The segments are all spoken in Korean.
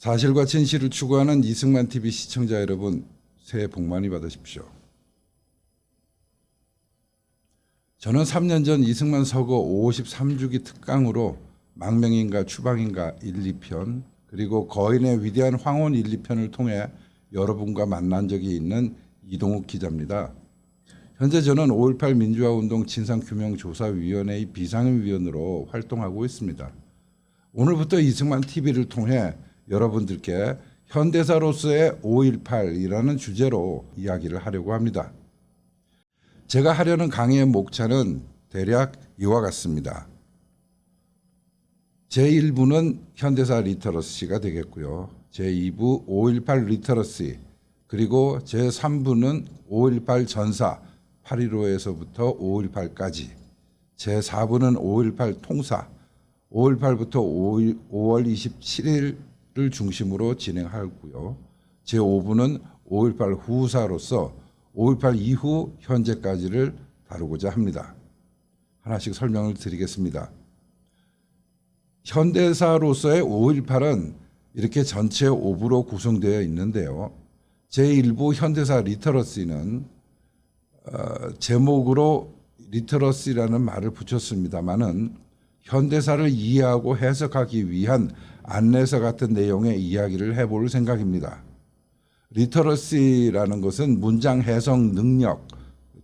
사실과 진실을 추구하는 이승만 TV 시청자 여러분, 새해 복 많이 받으십시오. 저는 3년 전 이승만 서거 53주기 특강으로 망명인가 추방인가 1, 2편 그리고 거인의 위대한 황혼 1, 2편을 통해 여러분과 만난 적이 있는 이동욱 기자입니다. 현재 저는 5.18 민주화운동 진상규명조사위원회의 비상임위원으로 활동하고 있습니다. 오늘부터 이승만 TV를 통해 여러분들께 현대사로서의 5.18이라는 주제로 이야기를 하려고 합니다. 제가 하려는 강의의 목차는 대략 이와 같습니다. 제1부는 현대사 리터러시가 되겠고요. 제2부 5.18 리터러시, 그리고 제3부는 5.18 전사 8.15에서부터 5.18까지, 제4부는 5.18 통사 5.18부터 5월 27일을 중심으로 진행하고요. 제5부는 5.18 후사로서 5.18 이후 현재까지를 다루고자 합니다. 하나씩 설명을 드리겠습니다. 현대사로서의 5.18은 이렇게 전체 5부로 구성되어 있는데요. 제1부 현대사 리터러시는 제목으로 리터러시라는 말을 붙였습니다마는 현대사를 이해하고 해석하기 위한 안내서 같은 내용의 이야기를 해볼 생각입니다. 리터러시라는 것은 문장 해석 능력,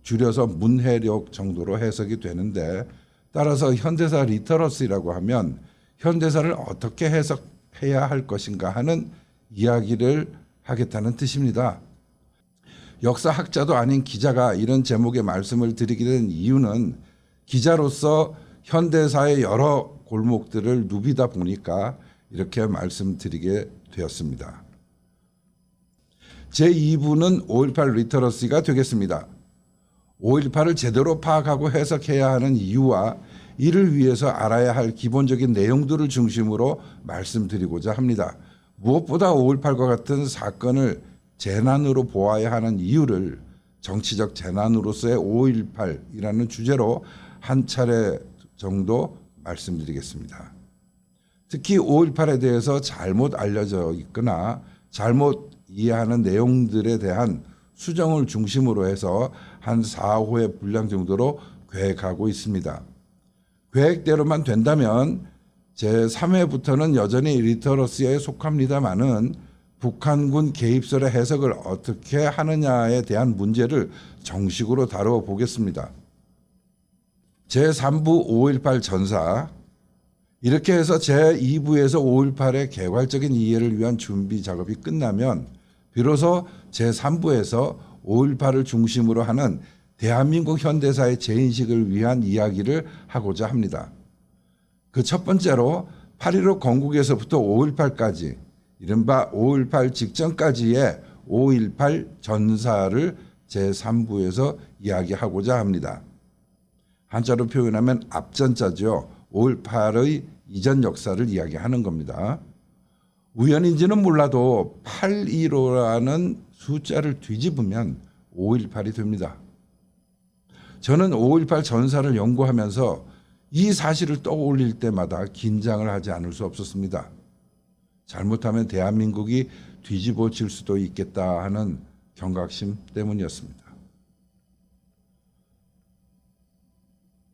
줄여서 문해력 정도로 해석이 되는데, 따라서 현대사 리터러시라고 하면 현대사를 어떻게 해석해야 할 것인가 하는 이야기를 하겠다는 뜻입니다. 역사학자도 아닌 기자가 이런 제목의 말씀을 드리게 된 이유는 기자로서 현대사의 여러 골목들을 누비다 보니까 이렇게 말씀드리게 되었습니다. 제2부는 5.18 리터러시가 되겠습니다. 5.18을 제대로 파악하고 해석해야 하는 이유와 이를 위해서 알아야 할 기본적인 내용들을 중심으로 말씀드리고자 합니다. 무엇보다 5.18과 같은 사건을 재난으로 보아야 하는 이유를 정치적 재난으로서의 5.18이라는 주제로 한 차례 정도 말씀드리겠습니다. 특히 5.18에 대해서 잘못 알려져 있거나 잘못 이해하는 내용들에 대한 수정을 중심으로 해서 한 4호의 분량 정도로 계획하고 있습니다. 계획대로만 된다면 제3회부터는 여전히 리터러시에 속합니다마는 북한군 개입설의 해석을 어떻게 하느냐에 대한 문제를 정식으로 다뤄보겠습니다. 제3부 5.18 전사, 이렇게 해서 제2부에서 5.18의 개괄적인 이해를 위한 준비 작업이 끝나면 비로소 제3부에서 5.18을 중심으로 하는 대한민국 현대사의 재인식을 위한 이야기를 하고자 합니다. 그 첫 번째로 8.15 건국에서부터 5.18까지, 이른바 5.18 직전까지의 5.18 전사를 제3부에서 이야기하고자 합니다. 한자로 표현하면 앞전자죠. 5.18의 이전 역사를 이야기하는 겁니다. 우연인지는 몰라도 8.15라는 숫자를 뒤집으면 5.18이 됩니다. 저는 5.18 전사를 연구하면서 이 사실을 떠올릴 때마다 긴장을 하지 않을 수 없었습니다. 잘못하면 대한민국이 뒤집어질 수도 있겠다 하는 경각심 때문이었습니다.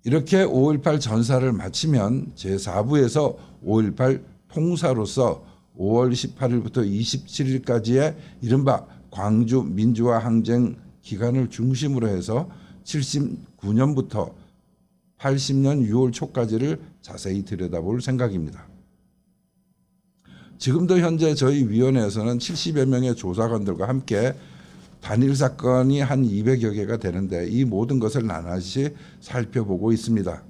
이렇게 5.18 전사를 마치면 제4부에서 5.18 통사로서 5월 18일부터 27일까지의 이른바 광주 민주화 항쟁 기간을 중심으로 해서 79년부터 80년 6월 초까지를 자세히 들여다볼 생각입니다. 지금도 현재 저희 위원회에서는 70여 명의 조사관들과 함께 단일 사건이 한 200여 개가 되는데 이 모든 것을 나날이 살펴보고 있습니다.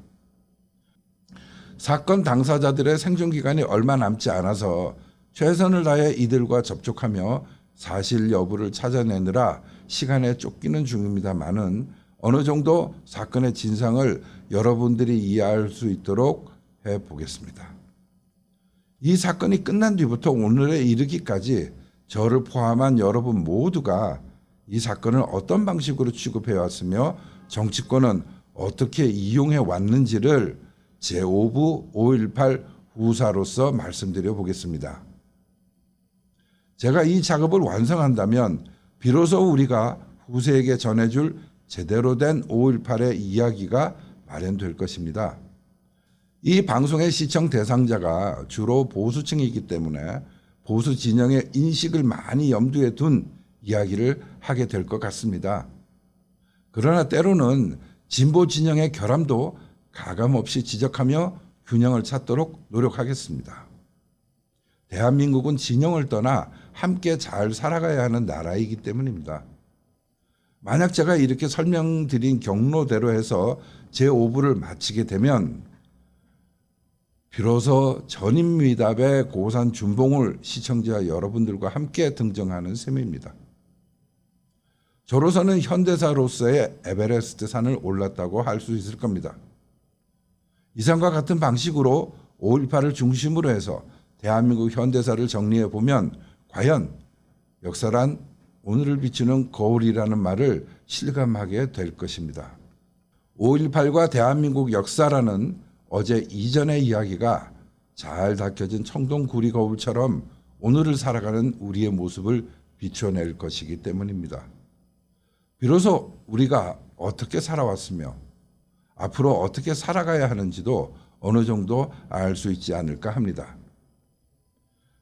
사건 당사자들의 생존 기간이 얼마 남지 않아서 최선을 다해 이들과 접촉하며 사실 여부를 찾아내느라 시간에 쫓기는 중입니다만은 어느 정도 사건의 진상을 여러분들이 이해할 수 있도록 해보겠습니다. 이 사건이 끝난 뒤부터 오늘에 이르기까지 저를 포함한 여러분 모두가 이 사건을 어떤 방식으로 취급해 왔으며 정치권은 어떻게 이용해 왔는지를 제5부 5.18 후사로서 말씀드려 보겠습니다. 제가 이 작업을 완성한다면 비로소 우리가 후세에게 전해줄 제대로 된 5.18의 이야기가 마련될 것입니다. 이 방송의 시청 대상자가 주로 보수층이기 때문에 보수 진영의 인식을 많이 염두에 둔 이야기를 하게 될 것 같습니다. 그러나 때로는 진보 진영의 결함도 가감없이 지적하며 균형을 찾도록 노력하겠습니다. 대한민국은 진영을 떠나 함께 잘 살아가야 하는 나라이기 때문입니다. 만약 제가 이렇게 설명드린 경로대로 해서 제5부를 마치게 되면 비로소 전인미답의 고산 준봉을 시청자 여러분들과 함께 등정하는 셈입니다. 저로서는 현대사로서의 에베레스트 산을 올랐다고 할 수 있을 겁니다. 이상과 같은 방식으로 5.18을 중심으로 해서 대한민국 현대사를 정리해 보면 과연 역사란 오늘을 비추는 거울이라는 말을 실감하게 될 것입니다. 5.18과 대한민국 역사라는 어제 이전의 이야기가 잘 닦여진 청동 구리 거울처럼 오늘을 살아가는 우리의 모습을 비춰낼 것이기 때문입니다. 비로소 우리가 어떻게 살아왔으며 앞으로 어떻게 살아가야 하는지도 어느 정도 알 수 있지 않을까 합니다.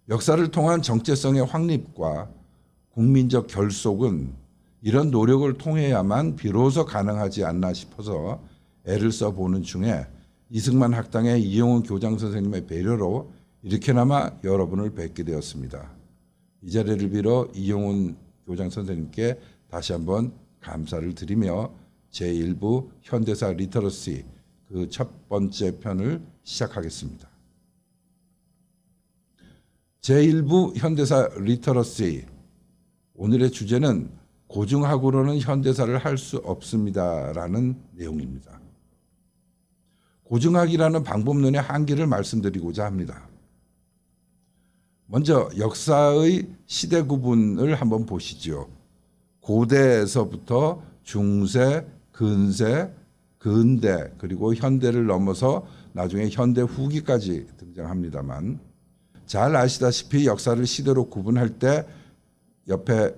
역사를 통한 정체성의 확립과 국민적 결속은 이런 노력을 통해야만 비로소 가능하지 않나 싶어서 애를 써보는 중에 이승만 학당의 이용훈 교장 선생님의 배려로 이렇게나마 여러분을 뵙게 되었습니다. 이 자리를 빌어 이용훈 교장 선생님께 다시 한번 감사를 드리며 제1부 현대사 리터러시 그 첫 번째 편을 시작하겠습니다. 제1부 현대사 리터러시 오늘의 주제는 고증학으로는 현대사를 할 수 없습니다라는 내용입니다. 고증학이라는 방법론의 한계를 말씀드리고자 합니다. 먼저 역사의 시대 구분을 한번 보시죠. 고대에서부터 중세, 근세, 근대 그리고 현대를 넘어서 나중에 현대 후기까지 등장합니다만 잘 아시다시피 역사를 시대로 구분할 때 옆에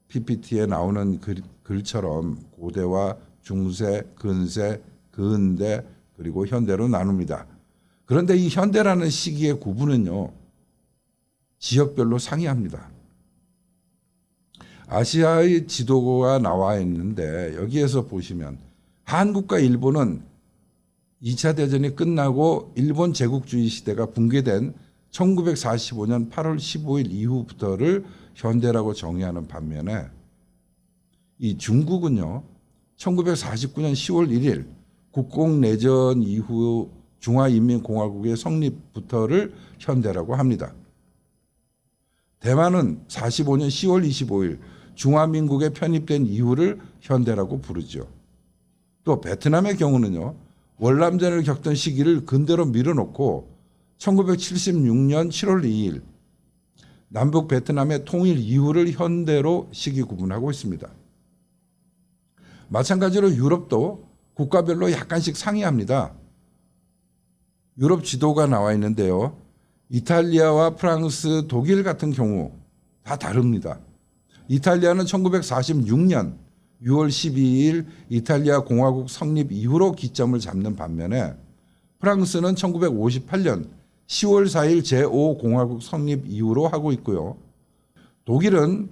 PPT에 나오는 글처럼 고대와 중세, 근세, 근대 그리고 현대로 나눕니다. 그런데 이 현대라는 시기의 구분은요. 지역별로 상이합니다. 아시아의 지도가 나와 있는데 여기에서 보시면 한국과 일본은 2차 대전이 끝나고 일본 제국주의 시대가 붕괴된 1945년 8월 15일 이후부터를 현대라고 정의하는 반면에 이 중국은요. 1949년 10월 1일 국공내전 이후 중화인민공화국의 성립부터를 현대라고 합니다. 대만은 45년 10월 25일 중화민국에 편입된 이후를 현대라고 부르죠. 또 베트남의 경우는요. 월남전을 겪던 시기를 근대로 밀어놓고 1976년 7월 2일 남북 베트남의 통일 이후를 현대로 시기 구분하고 있습니다. 마찬가지로 유럽도 국가별로 약간씩 상이합니다. 유럽 지도가 나와 있는데요. 이탈리아와 프랑스, 독일 같은 경우 다 다릅니다. 이탈리아는 1946년 6월 12일 이탈리아 공화국 성립 이후로 기점을 잡는 반면에 프랑스는 1958년 10월 4일 제5공화국 성립 이후로 하고 있고요. 독일은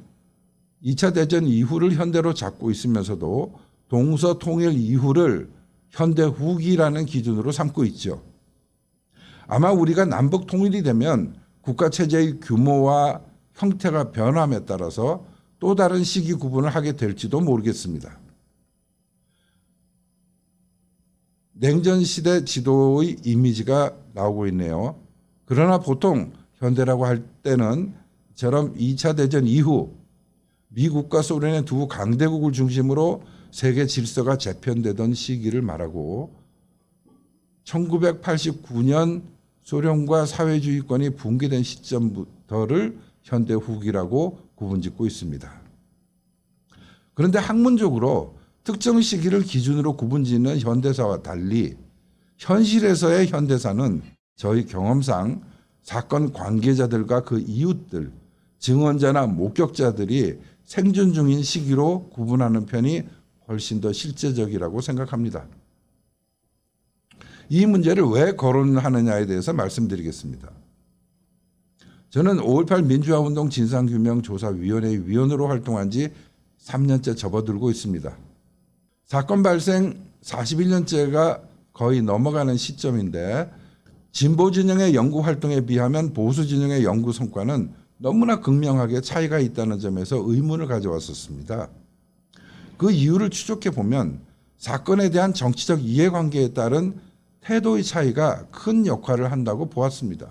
2차 대전 이후를 현대로 잡고 있으면서도 동서통일 이후를 현대 후기라는 기준으로 삼고 있죠. 아마 우리가 남북 통일이 되면 국가체제의 규모와 형태가 변함에 따라서 또 다른 시기 구분을 하게 될지도 모르겠습니다. 냉전시대 지도의 이미지가 나오고 있네요. 그러나 보통 현대라고 할 때는 저런 2차 대전 이후 미국과 소련의 두 강대국을 중심으로 세계 질서가 재편되던 시기를 말하고 1989년 소련과 사회주의권이 붕괴된 시점부터를 현대 후기라고 구분짓고 있습니다. 그런데 학문적으로 특정 시기를 기준으로 구분짓는 현대사와 달리 현실에서의 현대사는 저희 경험상 사건 관계자들과 그 이웃들, 증언자나 목격자들이 생존 중인 시기로 구분하는 편이 훨씬 더 실제적이라고 생각합니다. 이 문제를 왜 거론하느냐에 대해서 말씀드리겠습니다. 저는 5.18 민주화운동 진상규명조사위원회 위원으로 활동한 지 3년째 접어들고 있습니다. 사건 발생 41년째가 거의 넘어가는 시점인데 진보 진영의 연구 활동에 비하면 보수 진영의 연구 성과는 너무나 극명하게 차이가 있다는 점에서 의문을 가져왔었습니다. 그 이유를 추적해 보면 사건에 대한 정치적 이해관계에 따른 태도의 차이가 큰 역할을 한다고 보았습니다.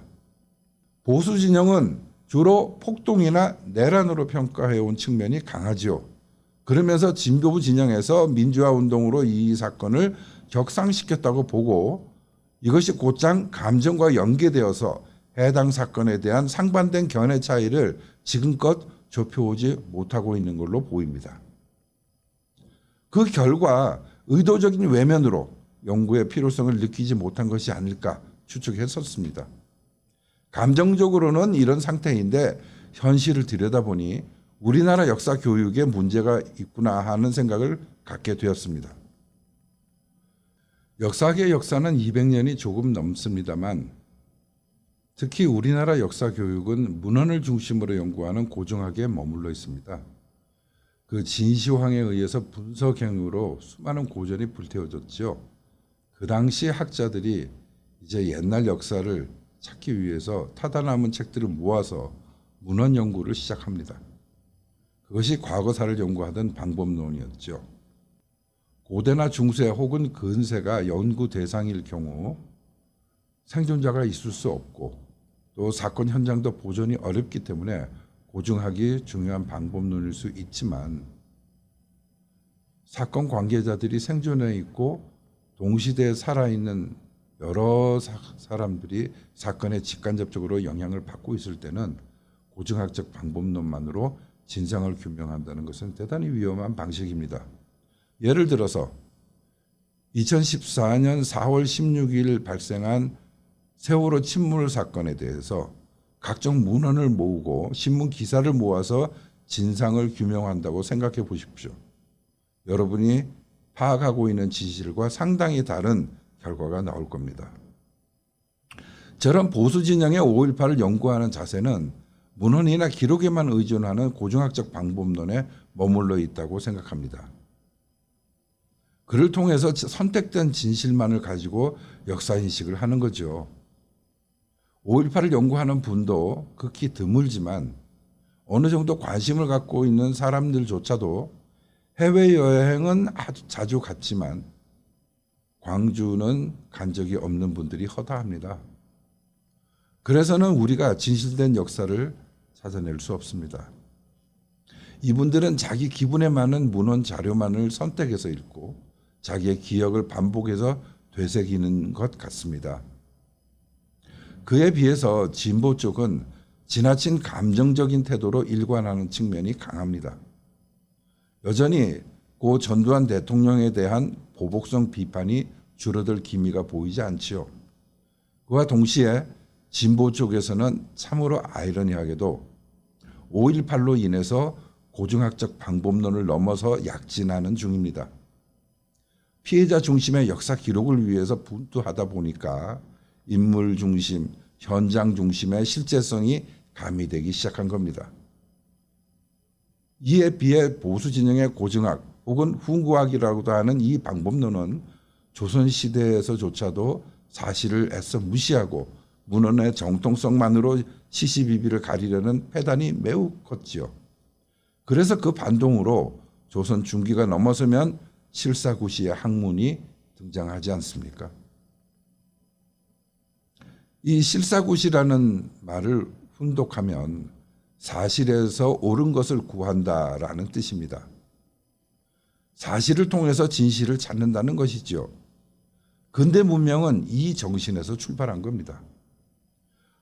보수 진영은 주로 폭동이나 내란으로 평가해온 측면이 강하지요. 그러면서 진보부 진영에서 민주화 운동으로 이 사건을 격상시켰다고 보고 이것이 곧장 감정과 연계되어서 해당 사건에 대한 상반된 견해 차이를 지금껏 좁혀오지 못하고 있는 걸로 보입니다. 그 결과 의도적인 외면으로 연구의 필요성을 느끼지 못한 것이 아닐까 추측했었습니다. 감정적으로는 이런 상태인데 현실을 들여다보니 우리나라 역사 교육에 문제가 있구나 하는 생각을 갖게 되었습니다. 역사계의 역사는 200년이 조금 넘습니다만 특히 우리나라 역사 교육은 문헌을 중심으로 연구하는 고정학에 머물러 있습니다. 그 진시황에 의해서 분석행위로 수많은 고전이 불태워졌죠. 그 당시 학자들이 이제 옛날 역사를 찾기 위해서 타다 남은 책들을 모아서 문헌 연구를 시작합니다. 그것이 과거사를 연구하던 방법론이었죠. 고대나 중세 혹은 근세가 연구 대상일 경우 생존자가 있을 수 없고 또 사건 현장도 보존이 어렵기 때문에 고증하기 중요한 방법론일 수 있지만 사건 관계자들이 생존해 있고 동시대에 살아있는 여러 사람들이 사건에 직간접적으로 영향을 받고 있을 때는 고증학적 방법론만으로 진상을 규명한다는 것은 대단히 위험한 방식입니다. 예를 들어서 2014년 4월 16일 발생한 세월호 침몰 사건에 대해서 각종 문헌을 모으고 신문 기사를 모아서 진상을 규명한다고 생각해 보십시오. 여러분이 파악하고 있는 진실과 상당히 다른 결과가 나올 겁니다. 저런 보수 진영의 5.18을 연구하는 자세는 문헌이나 기록에만 의존하는 고증학적 방법론에 머물러 있다고 생각합니다. 그를 통해서 선택된 진실만을 가지고 역사인식을 하는 거죠. 5.18을 연구하는 분도 극히 드물지만 어느 정도 관심을 갖고 있는 사람들조차도 해외여행은 아주 자주 갔지만 광주는 간 적이 없는 분들이 허다합니다. 그래서는 우리가 진실된 역사를 찾아낼 수 없습니다. 이분들은 자기 기분에 맞는 문헌 자료만을 선택해서 읽고 자기의 기억을 반복해서 되새기는 것 같습니다. 그에 비해서 진보 쪽은 지나친 감정적인 태도로 일관하는 측면이 강합니다. 여전히 고 전두환 대통령에 대한 보복성 비판이 줄어들 기미가 보이지 않지요. 그와 동시에 진보 쪽에서는 참으로 아이러니하게도 5.18로 인해서 고증학적 방법론을 넘어서 약진하는 중입니다. 피해자 중심의 역사 기록을 위해서 분투하다 보니까 인물 중심, 현장 중심의 실제성이 가미되기 시작한 겁니다. 이에 비해 보수 진영의 고증학 혹은 훈구학이라고도 하는 이 방법론은 조선시대에서조차도 사실을 애써 무시하고 문헌의 정통성만으로 시시비비를 가리려는 패단이 매우 컸지요. 그래서 그 반동으로 조선 중기가 넘어서면 실사구시의 학문이 등장하지 않습니까? 이 실사구시라는 말을 훈독하면 사실에서 옳은 것을 구한다라는 뜻입니다. 사실을 통해서 진실을 찾는다는 것이죠. 근대 문명은 이 정신에서 출발한 겁니다.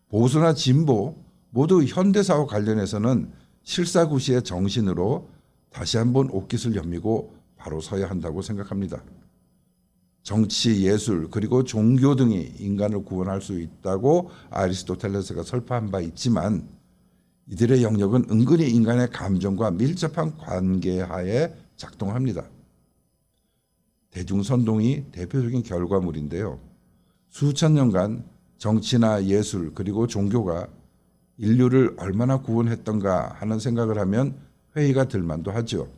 보수나 진보 모두 현대사와 관련해서는 실사구시의 정신으로 다시 한번 옷깃을 여미고 바로 서야 한다고 생각합니다. 정치, 예술 그리고 종교 등이 인간을 구원할 수 있다고 아리스토텔레스가 설파한 바 있지만 이들의 영역은 은근히 인간의 감정과 밀접한 관계하에 작동합니다. 대중선동이 대표적인 결과물인데요. 수천 년간 정치나 예술 그리고 종교가 인류를 얼마나 구원했던가 하는 생각을 하면 회의가 들 만도 하죠.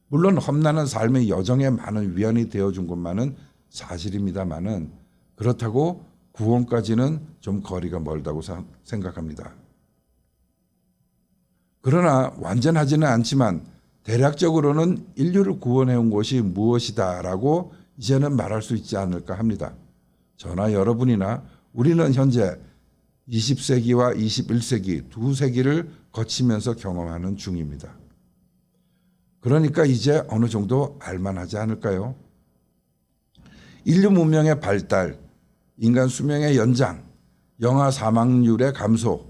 물론 험난한 삶의 여정에 많은 위안이 되어준 것만은 사실입니다만은 그렇다고 구원까지는 좀 거리가 멀다고 생각합니다. 그러나 완전하지는 않지만 대략적으로는 인류를 구원해온 것이 무엇이다라고 이제는 말할 수 있지 않을까 합니다. 저나 여러분이나 우리는 현재 20세기와 21세기 두 세기를 거치면서 경험하는 중입니다. 그러니까 이제 어느 정도 알만하지 않을까요? 인류 문명의 발달, 인간 수명의 연장, 영아 사망률의 감소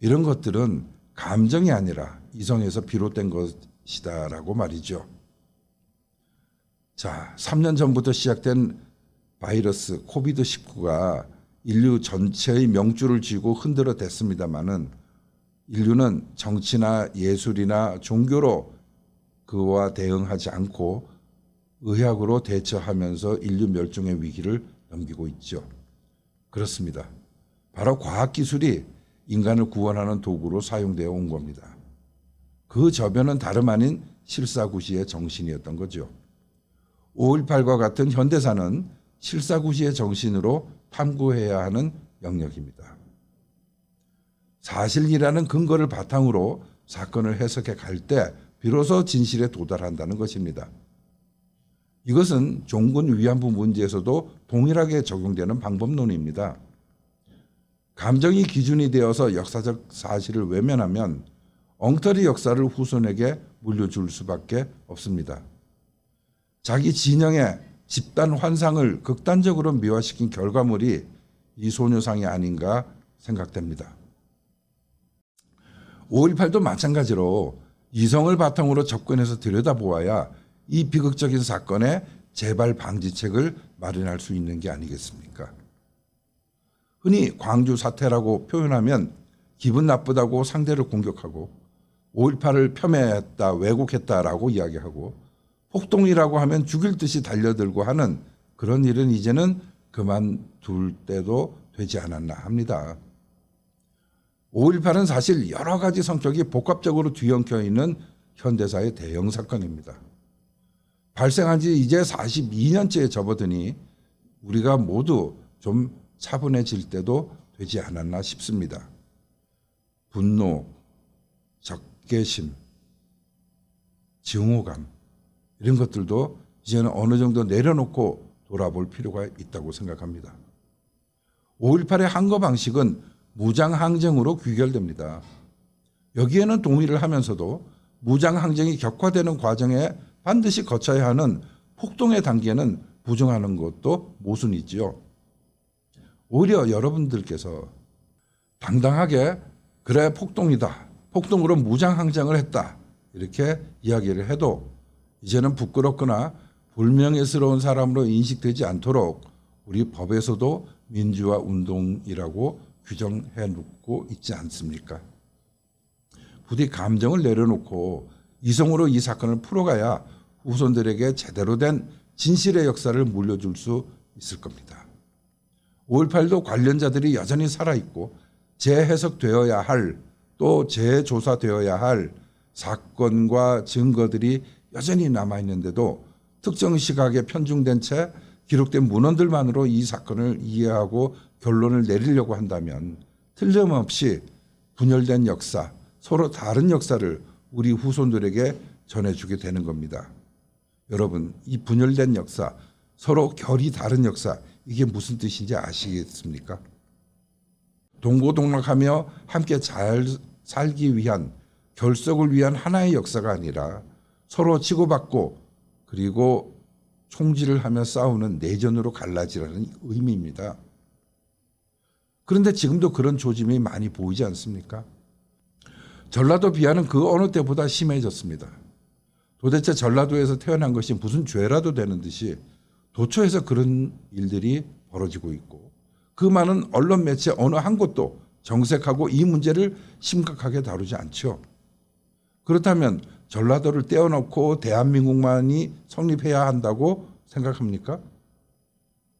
이런 것들은 감정이 아니라 이성에서 비롯된 것이다라고 말이죠. 자, 3년 전부터 시작된 바이러스 코비드-19가 인류 전체의 명줄을 쥐고 흔들어 댔습니다마는 인류는 정치나 예술이나 종교로 그와 대응하지 않고 의학으로 대처하면서 인류 멸종의 위기를 넘기고 있죠. 그렇습니다. 바로 과학기술이 인간을 구원하는 도구로 사용되어 온 겁니다. 그 저변은 다름 아닌 실사구시의 정신이었던 거죠. 5.18과 같은 현대사는 실사구시의 정신으로 탐구해야 하는 영역입니다. 사실이라는 근거를 바탕으로 사건을 해석해 갈 때 비로소 진실에 도달한다는 것입니다. 이것은 종군 위안부 문제에서도 동일하게 적용되는 방법론입니다. 감정이 기준이 되어서 역사적 사실을 외면하면 엉터리 역사를 후손에게 물려줄 수밖에 없습니다. 자기 진영의 집단 환상을 극단적으로 미화시킨 결과물이 이 소녀상이 아닌가 생각됩니다. 5.18도 마찬가지로 이성을 바탕으로 접근해서 들여다보아야 이 비극적인 사건의 재발 방지책을 마련할 수 있는 게 아니겠습니까? 흔히 광주 사태라고 표현하면 기분 나쁘다고 상대를 공격하고 5.18을 폄훼했다, 왜곡했다라고 이야기하고 폭동이라고 하면 죽일 듯이 달려들고 하는 그런 일은 이제는 그만둘 때도 되지 않았나 합니다. 5.18은 사실 여러 가지 성격이 복합적으로 뒤엉켜 있는 현대사의 대형 사건입니다. 발생한 지 이제 42년째에 접어드니 우리가 모두 좀 차분해질 때도 되지 않았나 싶습니다. 분노, 적개심, 증오감 이런 것들도 이제는 어느 정도 내려놓고 돌아볼 필요가 있다고 생각합니다. 5.18의 항거 방식은 무장항쟁으로 귀결됩니다. 여기에는 동의를 하면서도 무장항쟁이 격화되는 과정에 반드시 거쳐야 하는 폭동의 단계는 부정하는 것도 모순이지요. 오히려 여러분들께서 당당하게 그래 폭동이다, 폭동으로 무장항쟁을 했다 이렇게 이야기를 해도 이제는 부끄럽거나 불명예스러운 사람으로 인식되지 않도록 우리 법에서도 민주화 운동이라고 규정해 놓고 있지 않습니까? 부디 감정을 내려놓고 이성으로 이 사건을 풀어가야 후손들에게 제대로 된 진실의 역사를 물려줄 수 있을 겁니다. 5.18도 관련자들이 여전히 살아있고 재해석되어야 할, 또 재조사되어야 할 사건과 증거들이 여전히 남아있는데도 특정 시각에 편중된 채 기록된 문헌들만으로 이 사건을 이해하고 결론을 내리려고 한다면 틀림없이 분열된 역사, 서로 다른 역사를 우리 후손들에게 전해주게 되는 겁니다. 여러분, 이 분열된 역사, 서로 결이 다른 역사, 이게 무슨 뜻인지 아시겠습니까? 동고동락하며 함께 잘 살기 위한, 결속을 위한 하나의 역사가 아니라 서로 치고받고 그리고 총질을 하며 싸우는 내전으로 갈라지라는 의미입니다. 그런데 지금도 그런 조짐이 많이 보이지 않습니까? 전라도 비하는 그 어느 때보다 심해졌습니다. 도대체 전라도에서 태어난 것이 무슨 죄라도 되는 듯이 도처에서 그런 일들이 벌어지고 있고 그 많은 언론 매체 어느 한 곳도 정색하고 이 문제를 심각하게 다루지 않죠. 그렇다면 전라도를 떼어놓고 대한민국만이 성립해야 한다고 생각합니까?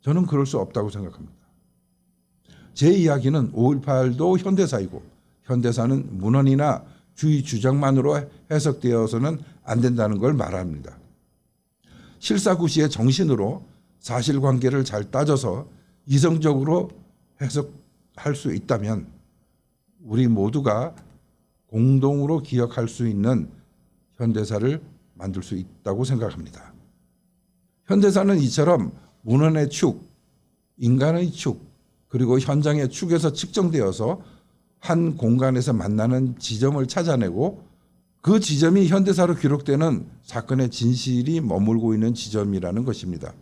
저는 그럴 수 없다고 생각합니다. 제 이야기는 5.18도 현대사이고 현대사는 문헌이나 주의 주장만으로 해석되어서는 안 된다는 걸 말합니다. 실사구시의 정신으로 사실관계를 잘 따져서 이성적으로 해석할 수 있다면 우리 모두가 공동으로 기억할 수 있는 현대사를 만들 수 있다고 생각합니다. 현대사는 이처럼 문헌의 축, 인간의 축, 그리고 현장의 축에서 측정되어서 한 공간에서 만나는 지점을 찾아내고 그 지점이 현대사로 기록되는 사건의 진실이 머물고 있는 지점이라는 것입니다.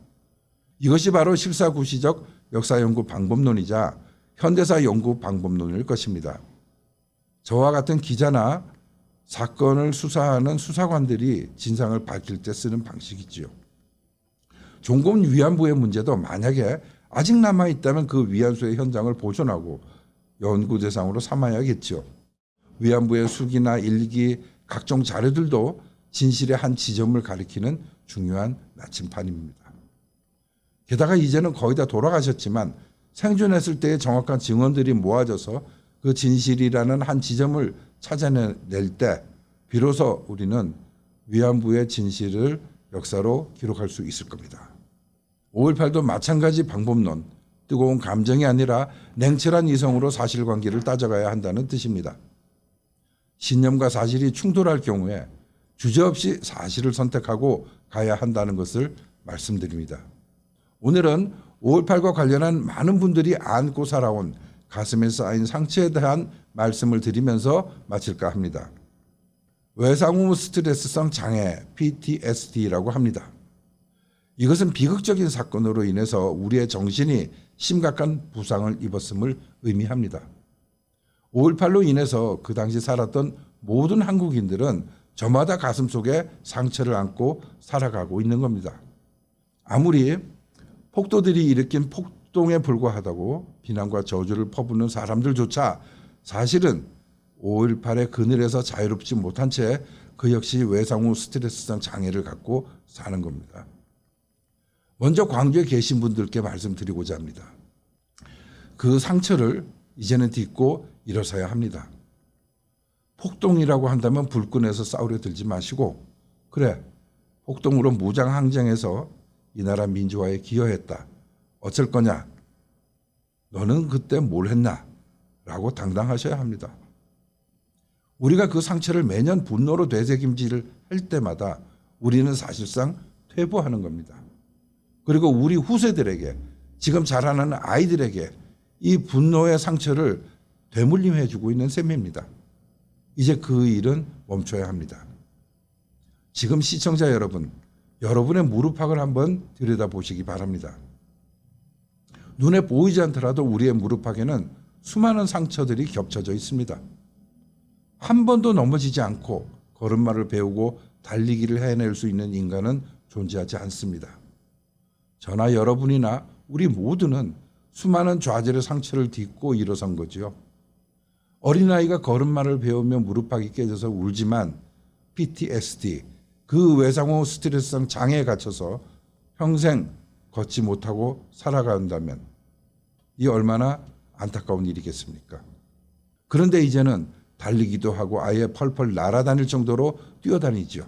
이것이 바로 실사구시적 역사연구 방법론이자 현대사 연구 방법론일 것입니다. 저와 같은 기자나 사건을 수사하는 수사관들이 진상을 밝힐 때 쓰는 방식이지요. 종군 위안부의 문제도 만약에 아직 남아있다면 그 위안소의 현장을 보존하고 연구 대상으로 삼아야겠죠. 위안부의 수기나 일기, 각종 자료들도 진실의 한 지점을 가리키는 중요한 나침판입니다. 게다가 이제는 거의 다 돌아가셨지만 생존했을 때의 정확한 증언들이 모아져서 그 진실이라는 한 지점을 찾아낼 때 비로소 우리는 위안부의 진실을 역사로 기록할 수 있을 겁니다. 5.18도 마찬가지 방법론, 뜨거운 감정이 아니라 냉철한 이성으로 사실관계를 따져가야 한다는 뜻입니다. 신념과 사실이 충돌할 경우에 주저없이 사실을 선택하고 가야 한다는 것을 말씀드립니다. 오늘은 5.18과 관련한 많은 분들이 안고 살아온 가슴에 쌓인 상처에 대한 말씀을 드리면서 마칠까 합니다. 외상후 스트레스성 장애 PTSD라고 합니다. 이것은 비극적인 사건으로 인해서 우리의 정신이 심각한 부상을 입었음을 의미합니다. 5.18로 인해서 그 당시 살았던 모든 한국인들은 저마다 가슴속에 상처를 안고 살아가고 있는 겁니다. 아무리 폭도들이 일으킨 폭동에 불과하다고 비난과 저주를 퍼붓는 사람들조차 사실은 5.18의 그늘에서 자유롭지 못한 채 그 역시 외상후 스트레스성 장애를 갖고 사는 겁니다. 먼저 광주에 계신 분들께 말씀드리고자 합니다. 그 상처를 이제는 딛고 일어서야 합니다. 폭동이라고 한다면 불끈해서 싸우려 들지 마시고 그래 폭동으로 무장항쟁해서 이 나라 민주화에 기여했다. 어쩔 거냐? 너는 그때 뭘 했나? 라고 당당하셔야 합니다. 우리가 그 상처를 매년 분노로 되새김질을 할 때마다 우리는 사실상 퇴보하는 겁니다. 그리고 우리 후세들에게 지금 자라나는 아이들에게 이 분노의 상처를 되물림해 주고 있는 셈입니다. 이제 그 일은 멈춰야 합니다. 지금 시청자 여러분, 여러분의 무릎팍을 한번 들여다보시기 바랍니다. 눈에 보이지 않더라도 우리의 무릎팍에는 수많은 상처들이 겹쳐져 있습니다. 한 번도 넘어지지 않고 걸음마를 배우고 달리기를 해낼 수 있는 인간은 존재하지 않습니다. 저나 여러분이나 우리 모두는 수많은 좌절의 상처를 딛고 일어선 거죠. 어린아이가 걸음마를 배우며 무릎팍이 깨져서 울지만 PTSD, 그 외상후 스트레스성 장애에 갇혀서 평생 걷지 못하고 살아간다면 이 얼마나 안타까운 일이겠습니까? 그런데 이제는 달리기도 하고 아예 펄펄 날아다닐 정도로 뛰어다니죠.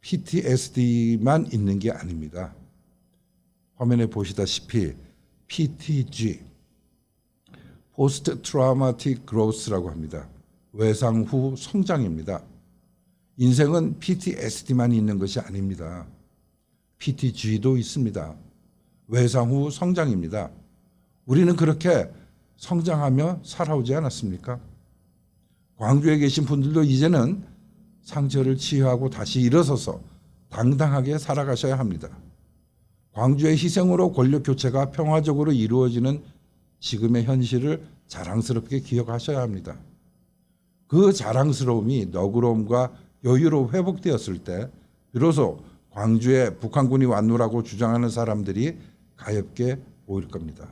PTSD만 있는 게 아닙니다. 화면에 보시다시피 PTG, Post Traumatic Growth라고 합니다. 외상 후 성장입니다. 인생은 PTSD만 있는 것이 아닙니다. PTG도 있습니다. 외상 후 성장입니다. 우리는 그렇게 성장하며 살아오지 않았습니까? 광주에 계신 분들도 이제는 상처를 치유하고 다시 일어서서 당당하게 살아가셔야 합니다. 광주의 희생으로 권력 교체가 평화적으로 이루어지는 지금의 현실을 자랑스럽게 기억하셔야 합니다. 그 자랑스러움이 너그러움과 여유로 회복되었을 때 비로소 광주에 북한군이 왔노라고 주장하는 사람들이 가엾게 보일 겁니다.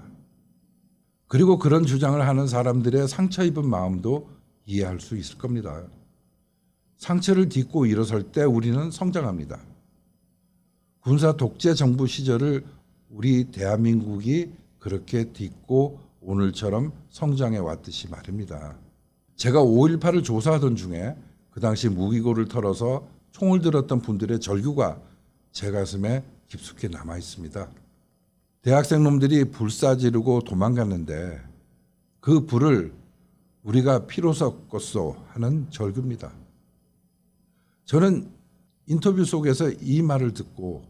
그리고 그런 주장을 하는 사람들의 상처 입은 마음도 이해할 수 있을 겁니다. 상처를 딛고 일어설 때 우리는 성장합니다. 군사 독재 정부 시절을 우리 대한민국이 그렇게 딛고 오늘처럼 성장해 왔듯이 말입니다. 제가 5.18을 조사하던 중에 그 당시 무기고를 털어서 총을 들었던 분들의 절규가 제 가슴에 깊숙이 남아 있습니다. 대학생 놈들이 불사 지르고 도망갔는데 그 불을 우리가 피로 섞었소 하는 절규입니다. 저는 인터뷰 속에서 이 말을 듣고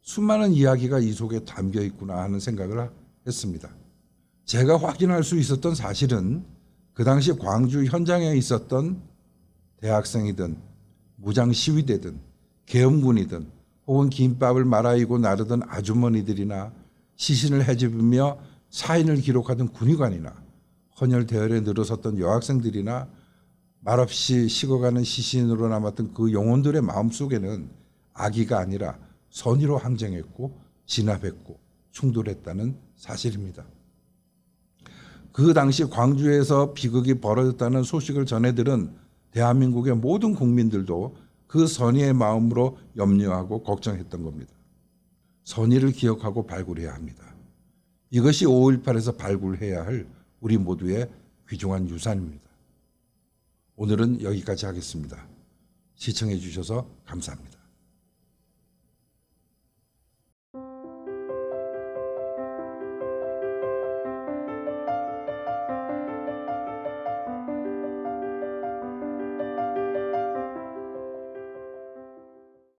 수많은 이야기가 이 속에 담겨 있구나 하는 생각을 했습니다. 제가 확인할 수 있었던 사실은 그 당시 광주 현장에 있었던 대학생이든 무장 시위대든 계엄군이든 혹은 김밥을 말아이고 나르던 아주머니들이나 시신을 헤집으며 사인을 기록하던 군의관이나 헌혈 대열에 늘어섰던 여학생들이나 말없이 식어가는 시신으로 남았던 그 영혼들의 마음속에는 악의가 아니라 선의로 항쟁했고 진압했고 충돌했다는 사실입니다. 그 당시 광주에서 비극이 벌어졌다는 소식을 전해들은 대한민국의 모든 국민들도 그 선의의 마음으로 염려하고 걱정했던 겁니다. 선의를 기억하고 발굴해야 합니다. 이것이 5.18에서 발굴해야 할 우리 모두의 귀중한 유산입니다. 오늘은 여기까지 하겠습니다. 시청해 주셔서 감사합니다.